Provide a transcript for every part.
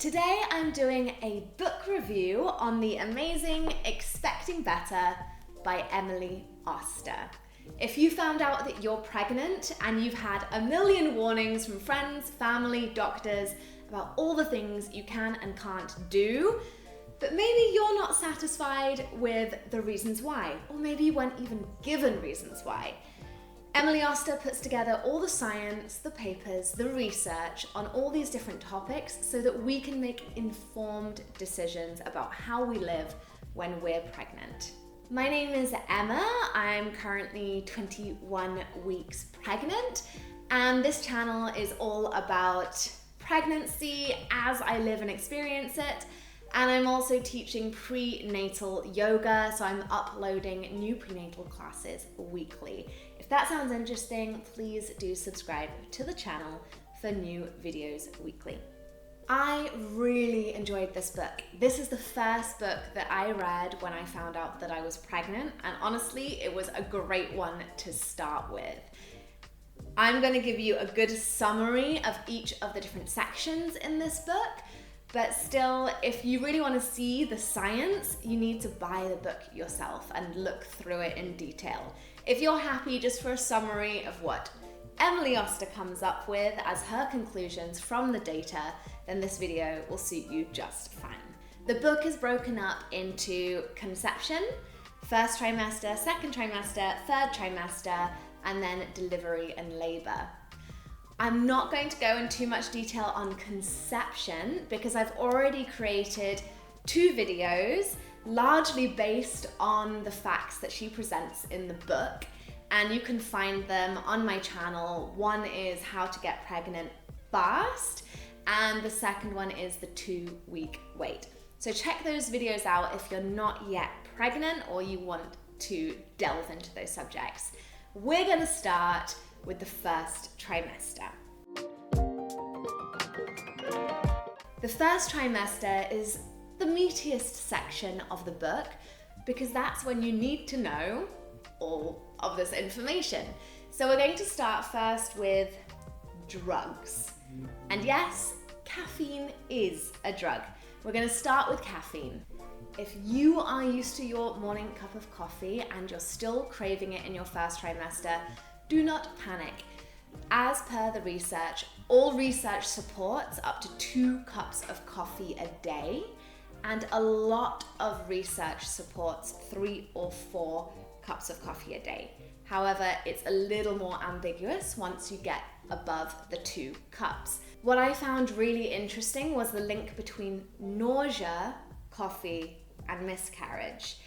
Today I'm doing a book review on the amazing Expecting Better by Emily Oster. If you found out that you're pregnant and you've had a million warnings from friends, family, doctors about all the things you can and can't do, but maybe you're not satisfied with the reasons why, or maybe you weren't even given reasons why, Emily Oster puts together all the science, the papers, the research on all these different topics so that we can make informed decisions about how we live when we're pregnant. My name is Emma. I'm currently 21 weeks pregnant, and this channel is all about pregnancy as I live and experience it. And I'm also teaching prenatal yoga, so I'm uploading new prenatal classes weekly. If that sounds interesting, please do subscribe to the channel for new videos weekly. I really enjoyed this book. This is the first book that I read when I found out that I was pregnant, and honestly, it was a great one to start with. I'm going to give you a good summary of each of the different sections in this book. But still, if you really want to see the science, you need to buy the book yourself and look through it in detail. If you're happy just for a summary of what Emily Oster comes up with as her conclusions from the data, then this video will suit you just fine. The book is broken up into conception, first trimester, second trimester, third trimester, and then delivery and labor. I'm not going to go into too much detail on conception because I've already created 2 videos largely based on the facts that she presents in the book, and you can find them on my channel. One is how to get pregnant fast, and the second one is the 2-week wait. So check those videos out if you're not yet pregnant or you want to delve into those subjects. We're going to start with the first trimester. The first trimester is the meatiest section of the book because that's when you need to know all of this information. So we're going to start first with drugs. And yes, caffeine is a drug. We're going to start with caffeine. If you are used to your morning cup of coffee and you're still craving it in your first trimester, do not panic. As per the research, all research supports up to 2 cups of coffee a day, and a lot of research supports 3 or 4 cups of coffee a day. However, it's a little more ambiguous once you get above the 2 cups. What I found really interesting was the link between nausea, coffee, and miscarriage.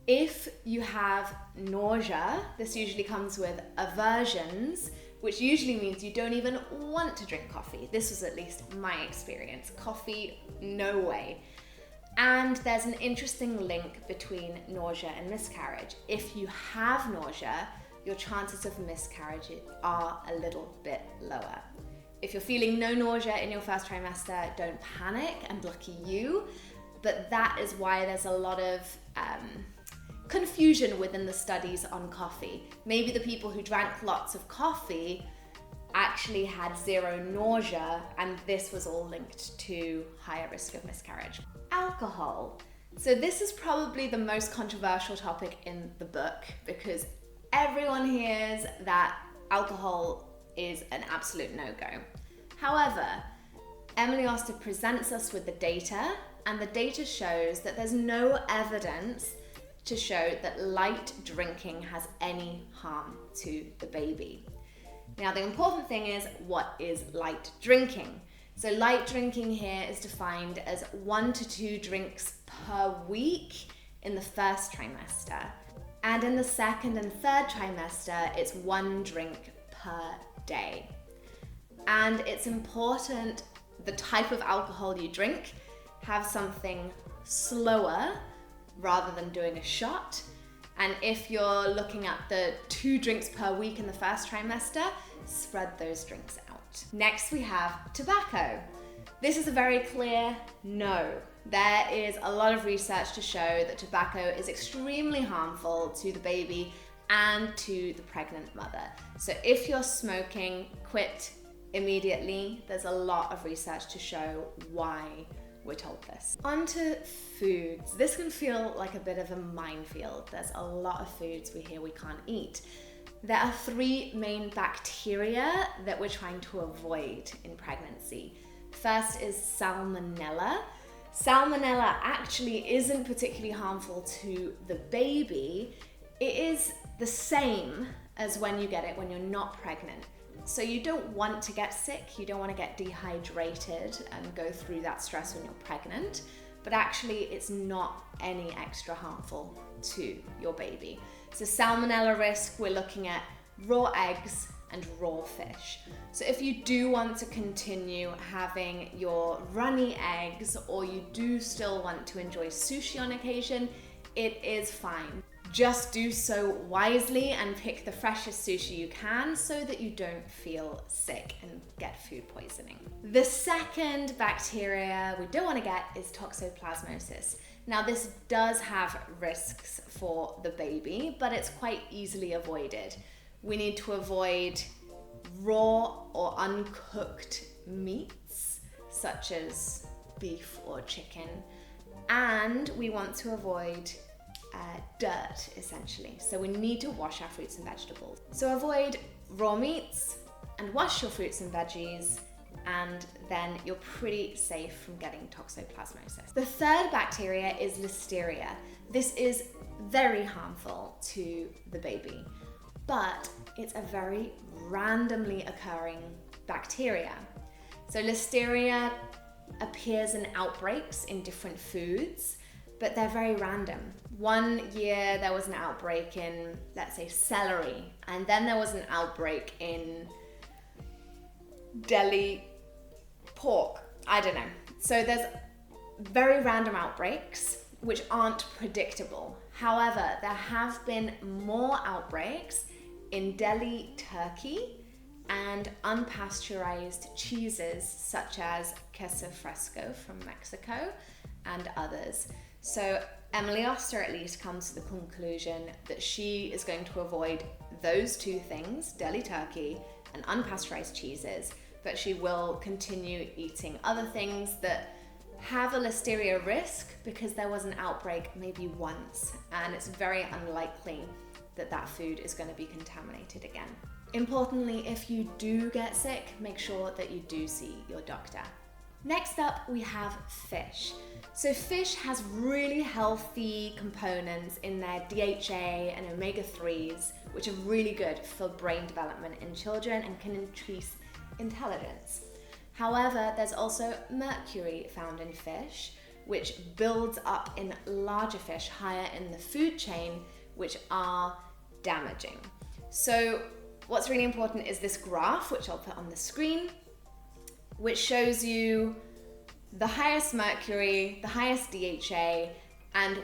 If you have nausea, this usually comes with aversions, which usually means you don't even want to drink coffee. This was at least my experience. Coffee, no way. And there's an interesting link between nausea and miscarriage. If you have nausea, your chances of miscarriage are a little bit lower. If you're feeling no nausea in your first trimester, don't panic, and lucky you. But that is why there's a lot of confusion within the studies on coffee. Maybe the people who drank lots of coffee actually had 0 nausea, and this was all linked to higher risk of miscarriage. Alcohol. So this is probably the most controversial topic in the book because everyone hears that alcohol is an absolute no-go. However, Emily Oster presents us with the data, and the data shows that there's no evidence to show that light drinking has any harm to the baby. Now, the important thing is, what is light drinking? So light drinking here is defined as 1 to 2 drinks per week in the first trimester. And in the second and third trimester, it's 1 drink per day. And it's important the type of alcohol you drink, have something slower rather than doing a shot. And if you're looking at the 2 drinks per week in the first trimester, spread those drinks out. Next, we have tobacco. This is a very clear no. There is a lot of research to show that tobacco is extremely harmful to the baby and to the pregnant mother. So if you're smoking, quit immediately. There's a lot of research to show why we're told this. On to foods. This can feel like a bit of a minefield. There's a lot of foods we hear we can't eat. There are 3 main bacteria that we're trying to avoid in pregnancy. First is Salmonella. Salmonella actually isn't particularly harmful to the baby. It is the same as when you get it when you're not pregnant. So you don't want to get sick, you don't want to get dehydrated and go through that stress when you're pregnant, but actually it's not any extra harmful to your baby. So salmonella risk, we're looking at raw eggs and raw fish. So if you do want to continue having your runny eggs, or you do still want to enjoy sushi on occasion, it is fine. Just do so wisely and pick the freshest sushi you can so that you don't feel sick and get food poisoning. The second bacteria we don't want to get is toxoplasmosis. Now this does have risks for the baby, but it's quite easily avoided. We need to avoid raw or uncooked meats, such as beef or chicken, and we want to avoid dirt, essentially. So we need to wash our fruits and vegetables. So avoid raw meats and wash your fruits and veggies, and then you're pretty safe from getting toxoplasmosis. The third bacteria is Listeria. This is very harmful to the baby, but it's a very randomly occurring bacteria. So Listeria appears in outbreaks in different foods, but they're very random. One year there was an outbreak in, let's say, celery, and then there was an outbreak in deli pork. I don't know. So there's very random outbreaks which aren't predictable. However, there have been more outbreaks in deli turkey and unpasteurized cheeses such as queso fresco from Mexico and others. So Emily Oster at least comes to the conclusion that she is going to avoid those 2 things, deli turkey and unpasteurized cheeses, but she will continue eating other things that have a Listeria risk because there was an outbreak maybe once, and it's very unlikely that that food is going to be contaminated again. Importantly, if you do get sick, make sure that you do see your doctor. Next up, we have fish. So fish has really healthy components in their DHA and omega-3s, which are really good for brain development in children and can increase intelligence. However, there's also mercury found in fish, which builds up in larger fish higher in the food chain, which are damaging. So what's really important is this graph, which I'll put on the screen, which shows you the highest mercury, the highest DHA, and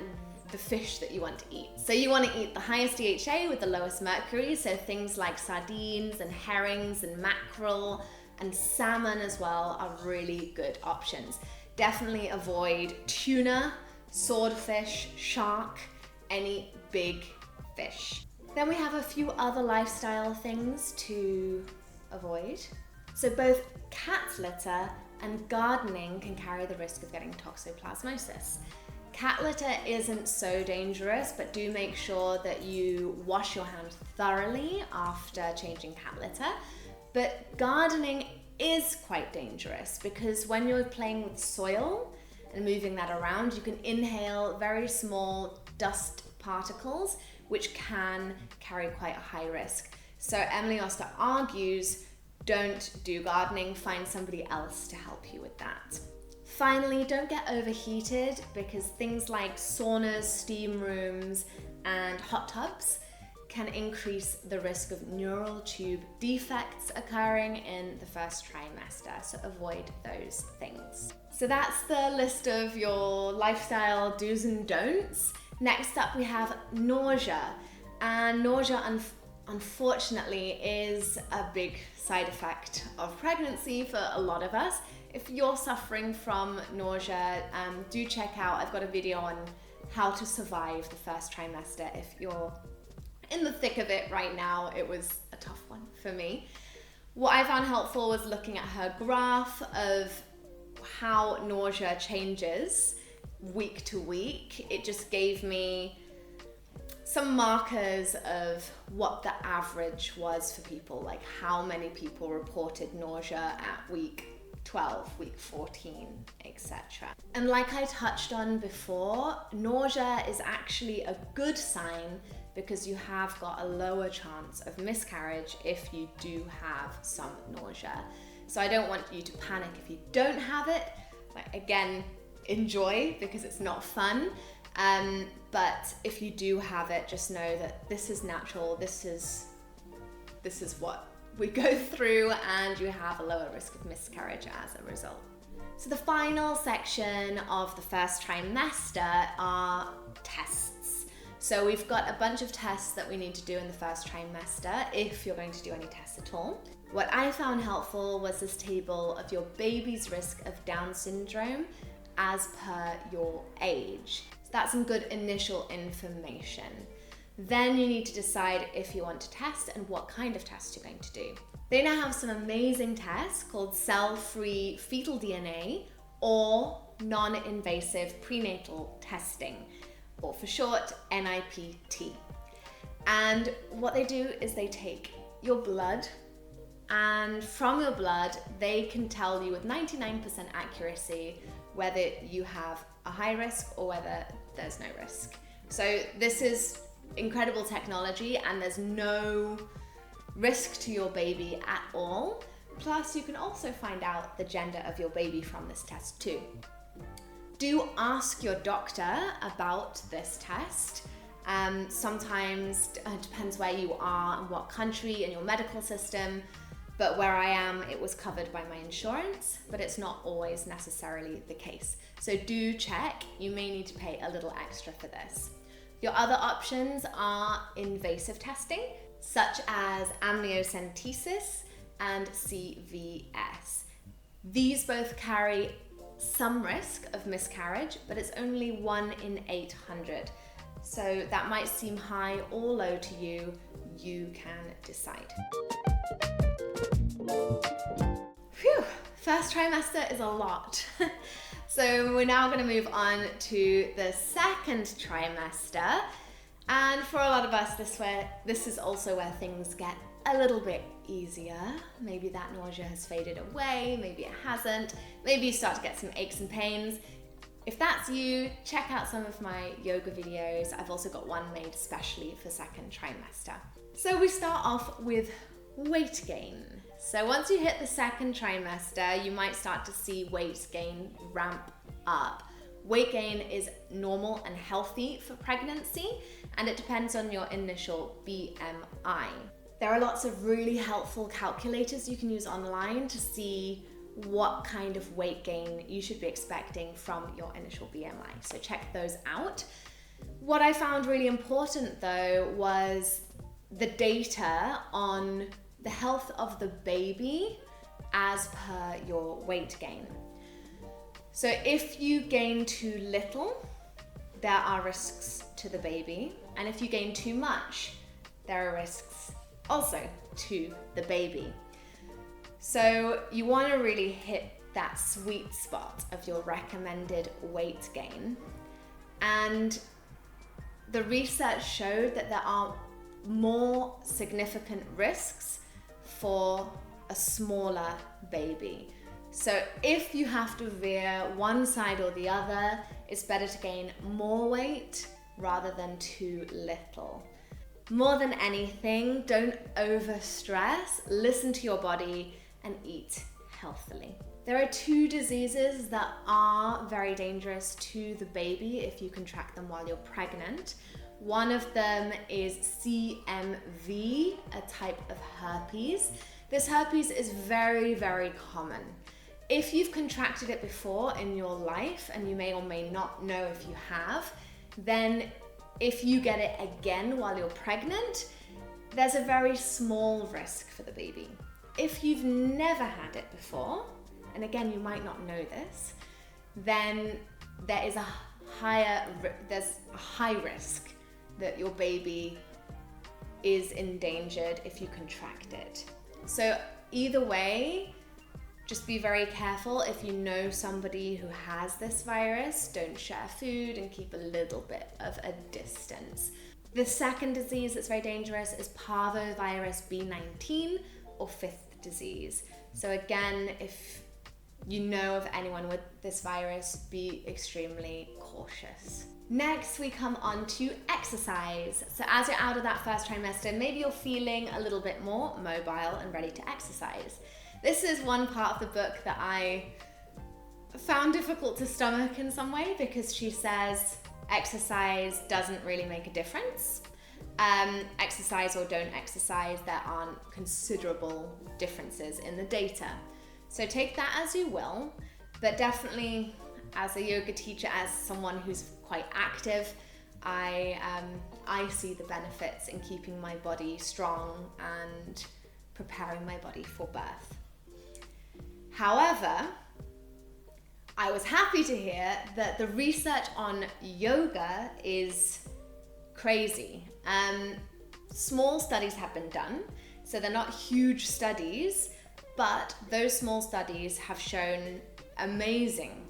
the fish that you want to eat. So you want to eat the highest DHA with the lowest mercury, so things like sardines and herrings and mackerel and salmon as well are really good options. Definitely avoid tuna, swordfish, shark, any big fish. Then we have a few other lifestyle things to avoid. So both cat litter and gardening can carry the risk of getting toxoplasmosis. Cat litter isn't so dangerous, but do make sure that you wash your hands thoroughly after changing cat litter. But gardening is quite dangerous because when you're playing with soil and moving that around, you can inhale very small dust particles, which can carry quite a high risk. So Emily Oster argues, don't do gardening, find somebody else to help you with that. Finally, don't get overheated because things like saunas, steam rooms, and hot tubs can increase the risk of neural tube defects occurring in the first trimester, so avoid those things. So that's the list of your lifestyle do's and don'ts. Next up we have nausea, and nausea unfortunately is a big side effect of pregnancy for a lot of us. If you're suffering from nausea, do check out, I've got a video on how to survive the first trimester if you're in the thick of it right now. It was a tough one for me. What I found helpful was looking at her graph of how nausea changes week to week. It just gave me some markers of what the average was for people, like how many people reported nausea at week 12, week 14, etc. And like I touched on before, nausea is actually a good sign because you have got a lower chance of miscarriage if you do have some nausea. So I don't want you to panic if you don't have it. Like, again, enjoy because it's not fun. But if you do have it, just know that this is natural. This is what we go through, and you have a lower risk of miscarriage as a result. So the final section of the first trimester are tests. So we've got a bunch of tests that we need to do in the first trimester if you're going to do any tests at all. What I found helpful was this table of your baby's risk of Down syndrome as per your age. So that's some good initial information. Then you need to decide if you want to test and what kind of test you're going to do. They now have some amazing tests called cell-free fetal DNA or non-invasive prenatal testing, or for short, NIPT. And what they do is they take your blood, and from your blood, they can tell you with 99% accuracy whether you have a high risk or whether there's no risk. So this is incredible technology, and there's no risk to your baby at all. Plus, you can also find out the gender of your baby from this test too. Do ask your doctor about this test. Sometimes it depends where you are and what country and your medical system, but where I am, it was covered by my insurance, but it's not always necessarily the case. So do check. You may need to pay a little extra for this. Your other options are invasive testing, such as amniocentesis and CVS. These both carry some risk of miscarriage, but it's only 1 in 800. So that might seem high or low to you. You can decide. Phew, first trimester is a lot. So we're now going to move on to the second trimester. And for a lot of us, this is also where things get a little bit easier. Maybe that nausea has faded away, maybe it hasn't. Maybe you start to get some aches and pains. If that's you, check out some of my yoga videos. I've also got one made especially for second trimester. So we start off with weight gain. So once you hit the second trimester, you might start to see weight gain ramp up. Weight gain is normal and healthy for pregnancy, and it depends on your initial BMI. There are lots of really helpful calculators you can use online to see what kind of weight gain you should be expecting from your initial BMI. So check those out. What I found really important though was the data on the health of the baby as per your weight gain. So if you gain too little, there are risks to the baby. And if you gain too much, there are risks also to the baby. So you want to really hit that sweet spot of your recommended weight gain. And the research showed that there are more significant risks for a smaller baby. So if you have to veer one side or the other, it's better to gain more weight rather than too little. More than anything, don't overstress, listen to your body, and eat healthily. There are 2 diseases that are very dangerous to the baby if you contract them while you're pregnant. One of them is CMV, a type of herpes. This herpes is very, very common. If you've contracted it before in your life, and you may or may not know if you have, then if you get it again while you're pregnant, there's a very small risk for the baby. If you've never had it before, and again, you might not know this, then there's a high risk that your baby is endangered if you contract it. So either way, just be very careful. If you know somebody who has this virus, don't share food and keep a little bit of a distance. The second disease that's very dangerous is parvovirus B19, or fifth disease. So again, if you know of anyone with this virus, be extremely cautious. Next, we come on to exercise. So as you're out of that first trimester, maybe you're feeling a little bit more mobile and ready to exercise. This is one part of the book that I found difficult to stomach in some way, because she says exercise doesn't really make a difference. Exercise or don't exercise, there aren't considerable differences in the data. So take that as you will, but definitely as a yoga teacher, as someone who's quite active, I see the benefits in keeping my body strong and preparing my body for birth. However, I was happy to hear that the research on yoga is crazy. Small studies have been done, so they're not huge studies, but those small studies have shown amazing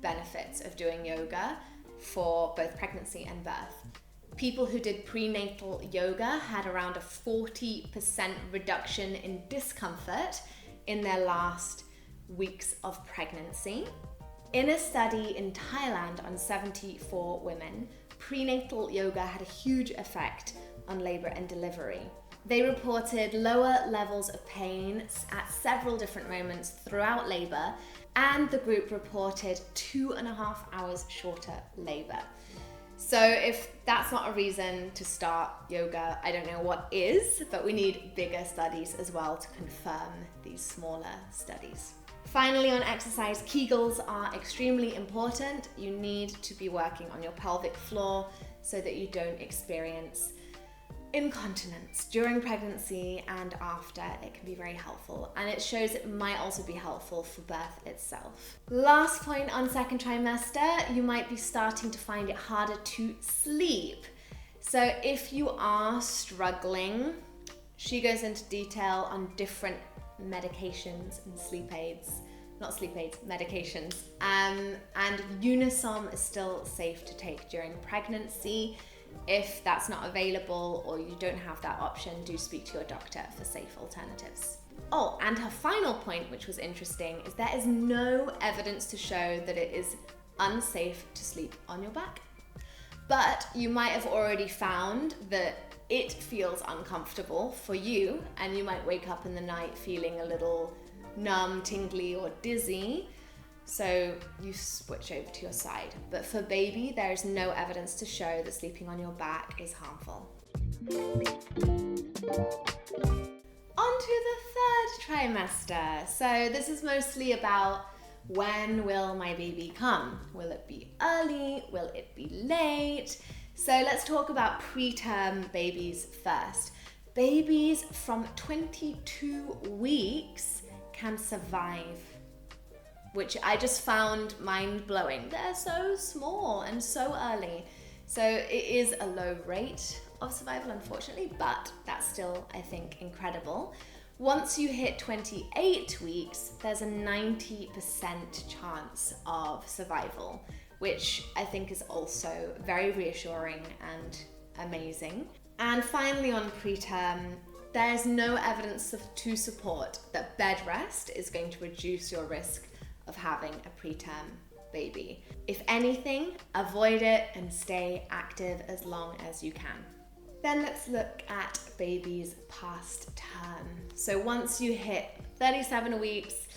benefits of doing yoga for both pregnancy and birth. People who did prenatal yoga had around a 40% reduction in discomfort in their last weeks of pregnancy. In a study in Thailand on 74 women, prenatal yoga had a huge effect on labor and delivery. They reported lower levels of pain at several different moments throughout labor, and the group reported 2.5 hours shorter labor. So if that's not a reason to start yoga, I don't know what is, but we need bigger studies as well to confirm these smaller studies. Finally, on exercise, Kegels are extremely important. You need to be working on your pelvic floor so that you don't experience incontinence during pregnancy and after. It can be very helpful, and it shows it might also be helpful for birth itself. Last point on second trimester, you might be starting to find it harder to sleep. So if you are struggling, she goes into detail on different medications and medications. And Unisom is still safe to take during pregnancy. If that's not available or you don't have that option, do speak to your doctor for safe alternatives. Oh, and her final point, which was interesting, is there is no evidence to show that it is unsafe to sleep on your back. But you might have already found that it feels uncomfortable for you, and you might wake up in the night feeling a little numb, tingly, or dizzy. So you switch over to your side. But for baby, there is no evidence to show that sleeping on your back is harmful. On to the third trimester. So this is mostly about when will my baby come? Will it be early? Will it be late? So let's talk about preterm babies first. Babies from 22 weeks can survive, which I just found mind-blowing. They're so small and so early. So it is a low rate of survival, unfortunately, but that's still, I think, incredible. Once you hit 28 weeks, there's a 90% chance of survival, which I think is also very reassuring and amazing. And finally, on preterm, there's no evidence to support that bed rest is going to reduce your risk of having a preterm baby. If anything, avoid it and stay active as long as you can. Then let's look at babies past term. So once you hit 37 weeks,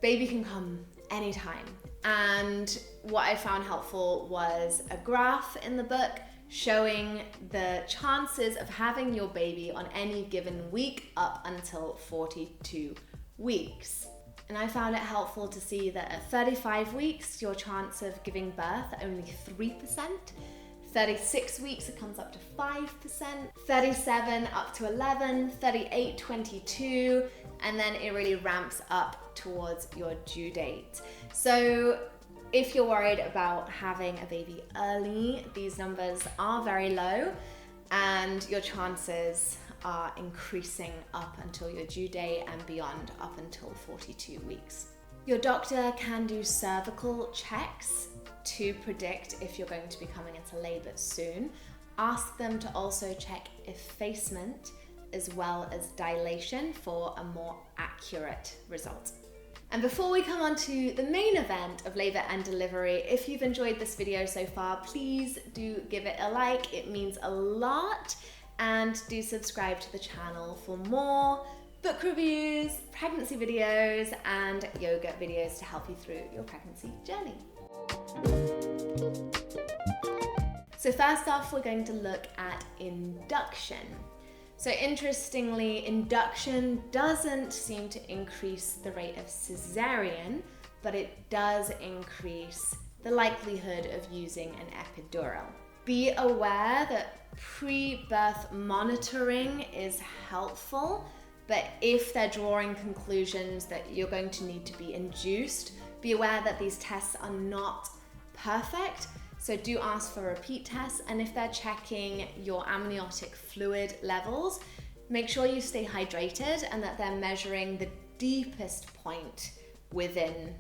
baby can come anytime. And what I found helpful was a graph in the book showing the chances of having your baby on any given week up until 42 weeks. And I found it helpful to see that at 35 weeks, your chance of giving birth only 3%. 36 weeks, it comes up to 5%. 37 up to 11, 38, 22, and then it really ramps up towards your due date. So if you're worried about having a baby early, these numbers are very low and your chances are increasing up until your due date and beyond up until 42 weeks. Your doctor can do cervical checks to predict if you're going to be coming into labor soon. Ask them to also check effacement as well as dilation for a more accurate result. And before we come on to the main event of labor and delivery, if you've enjoyed this video so far, please do give it a like. It means a lot. And do subscribe to the channel for more book reviews, pregnancy videos, and yoga videos to help you through your pregnancy journey. So first off, we're going to look at induction. So interestingly, induction doesn't seem to increase the rate of Caesarean, but it does increase the likelihood of using an epidural. Be aware that pre-birth monitoring is helpful, but if they're drawing conclusions that you're going to need to be induced, be aware that these tests are not perfect. So do ask for repeat tests, and if they're checking your amniotic fluid levels, make sure you stay hydrated and that they're measuring the deepest point within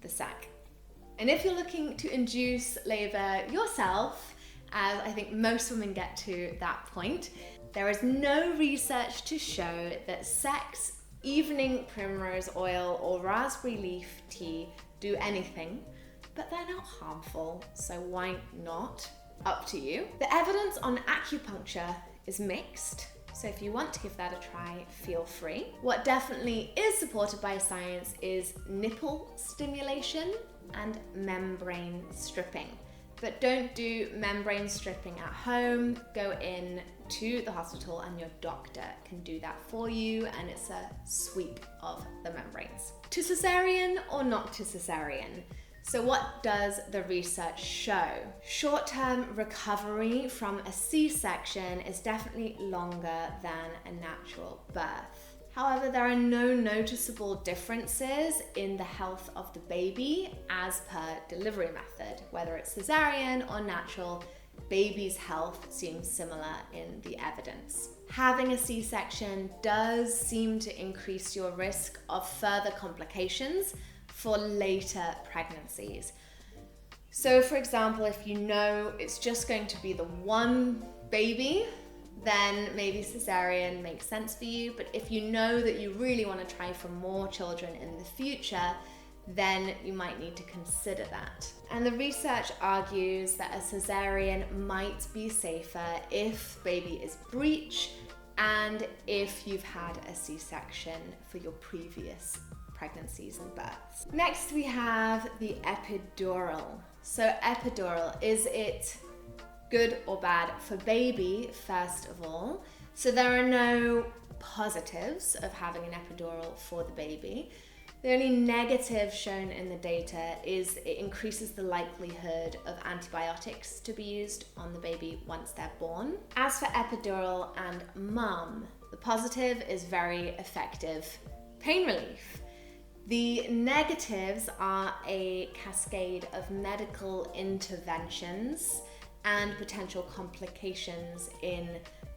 the sac. And if you're looking to induce labor yourself, as I think most women get to that point, there is no research to show that sex, evening primrose oil, or raspberry leaf tea do anything, but they're not harmful, so why not? Up to you. The evidence on acupuncture is mixed, so if you want to give that a try, feel free. What definitely is supported by science is nipple stimulation and membrane stripping. But don't do membrane stripping at home. Go in to the hospital and your doctor can do that for you, and it's a sweep of the membranes. To Caesarean or not to Caesarean? So what does the research show? Short-term recovery from a C-section is definitely longer than a natural birth. However, there are no noticeable differences in the health of the baby as per delivery method. Whether it's Caesarean or natural, baby's health seems similar in the evidence. Having a C-section does seem to increase your risk of further complications for later pregnancies. So for example, if you know it's just going to be the one baby, then maybe Caesarean makes sense for you. But if you know that you really want to try for more children in the future, then you might need to consider that. And the research argues that a Caesarean might be safer if baby is breech and if you've had a C-section for your previous pregnancies and births. Next we have the epidural. So epidural, is it good or bad for baby, first of all? So there are no positives of having an epidural for the baby. The only negative shown in the data is it increases the likelihood of antibiotics to be used on the baby once they're born. As for epidural and mum, the positive is very effective pain relief. The negatives are a cascade of medical interventions and potential complications in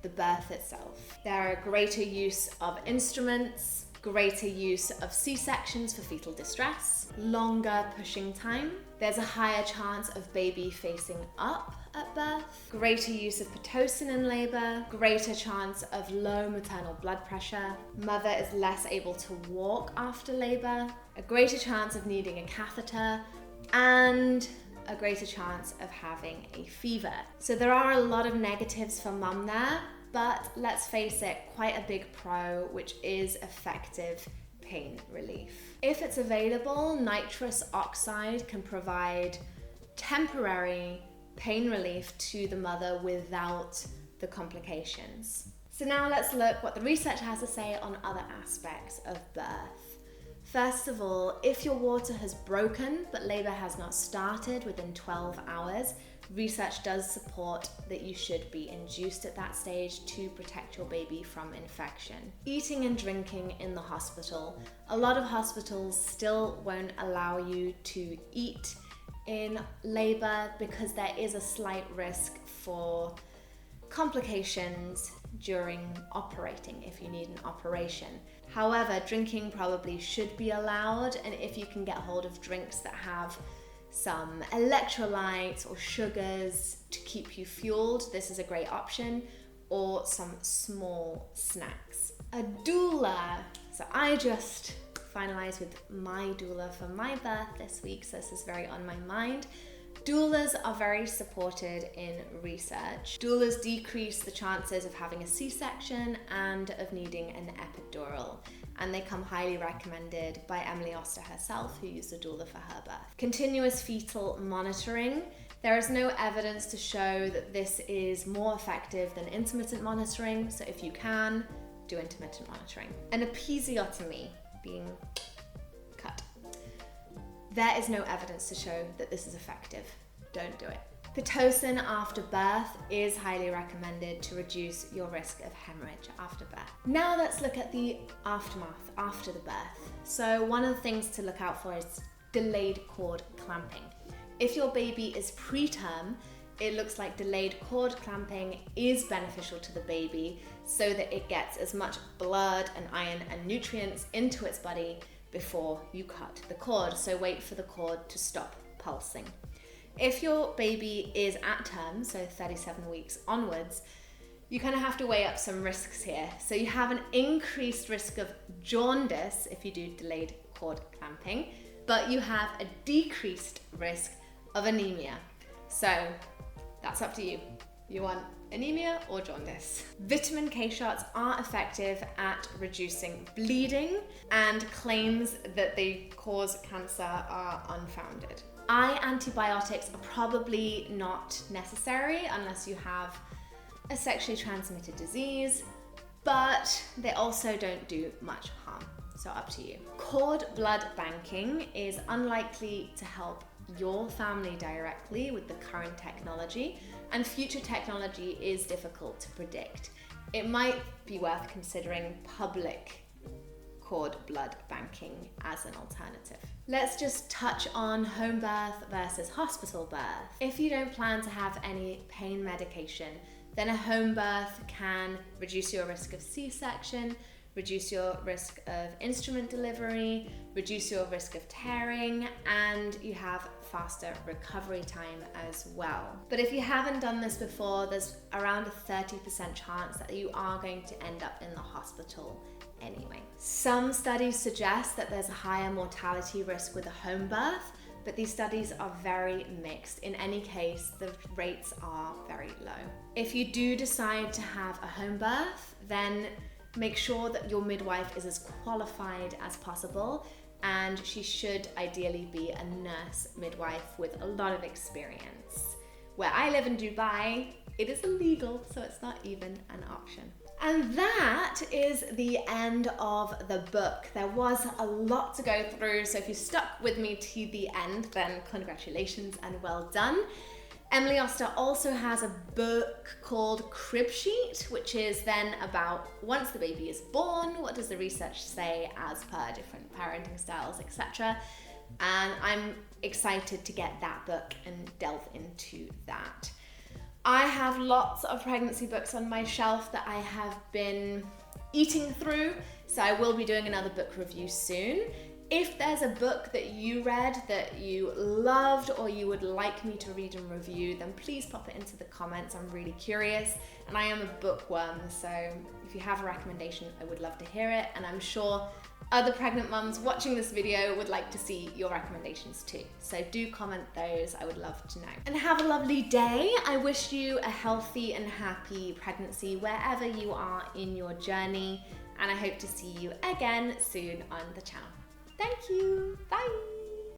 the birth itself. There are greater use of instruments, greater use of C-sections for fetal distress, longer pushing time. There's a higher chance of baby facing up at birth, greater use of Pitocin in labor, greater chance of low maternal blood pressure. Mother is less able to walk after labor, a greater chance of needing a catheter, and a greater chance of having a fever. So there are a lot of negatives for mum there, but let's face it, quite a big pro, which is effective pain relief. If it's available, nitrous oxide can provide temporary pain relief to the mother without the complications. So now let's look what the research has to say on other aspects of birth. First of all, if your water has broken but labor has not started within 12 hours, research does support that you should be induced at that stage to protect your baby from infection. Eating and drinking in the hospital. A lot of hospitals still won't allow you to eat in labor because there is a slight risk for complications during operating if you need an operation. However, drinking probably should be allowed, and if you can get hold of drinks that have some electrolytes or sugars to keep you fueled, this is a great option, or some small snacks. A doula. So I just finalized with my doula for my birth this week, so this is very on my mind. Doulas are very supported in research. Doulas decrease the chances of having a C-section and of needing an epidural, and they come highly recommended by Emily Oster herself, who used a doula for her birth. Continuous fetal monitoring. There is no evidence to show that this is more effective than intermittent monitoring, so if you can, do intermittent monitoring. An episiotomy, being cut. There is no evidence to show that this is effective. Don't do it. Pitocin after birth is highly recommended to reduce your risk of hemorrhage after birth. Now let's look at the aftermath after the birth. So one of the things to look out for is delayed cord clamping. If your baby is preterm, it looks like delayed cord clamping is beneficial to the baby so that it gets as much blood and iron and nutrients into its body before you cut the cord. So wait for the cord to stop pulsing. If your baby is at term, so 37 weeks onwards, you kind of have to weigh up some risks here. So you have an increased risk of jaundice if you do delayed cord clamping, but you have a decreased risk of anemia. So that's up to you. You want anemia or jaundice. Vitamin K shots are effective at reducing bleeding, and claims that they cause cancer are unfounded. Eye antibiotics are probably not necessary unless you have a sexually transmitted disease, but they also don't do much harm, so up to you. Cord blood banking is unlikely to help your family directly with the current technology, and future technology is difficult to predict. It might be worth considering public cord blood banking as an alternative. Let's just touch on home birth versus hospital birth. If you don't plan to have any pain medication, then a home birth can reduce your risk of C-section, reduce your risk of instrument delivery, reduce your risk of tearing, and you have faster recovery time as well. But if you haven't done this before, there's around a 30% chance that you are going to end up in the hospital anyway. Some studies suggest that there's a higher mortality risk with a home birth, but these studies are very mixed. In any case, the rates are very low. If you do decide to have a home birth, then make sure that your midwife is as qualified as possible, and she should ideally be a nurse midwife with a lot of experience. Where I live in Dubai, it is illegal, so it's not even an option. And that is the end of the book. There was a lot to go through, so if you stuck with me to the end, then congratulations and well done. Emily Oster also has a book called Crib Sheet, which is then about once the baby is born, what does the research say as per different parenting styles, etc. And I'm excited to get that book and delve into that. I have lots of pregnancy books on my shelf that I have been eating through, so I will be doing another book review soon. If there's a book that you read that you loved or you would like me to read and review, then please pop it into the comments. I'm really curious, and I am a bookworm, so if you have a recommendation, I would love to hear it, and I'm sure other pregnant mums watching this video would like to see your recommendations too. So do comment those, I would love to know. And have a lovely day. I wish you a healthy and happy pregnancy wherever you are in your journey, and I hope to see you again soon on the channel. Thank you, bye.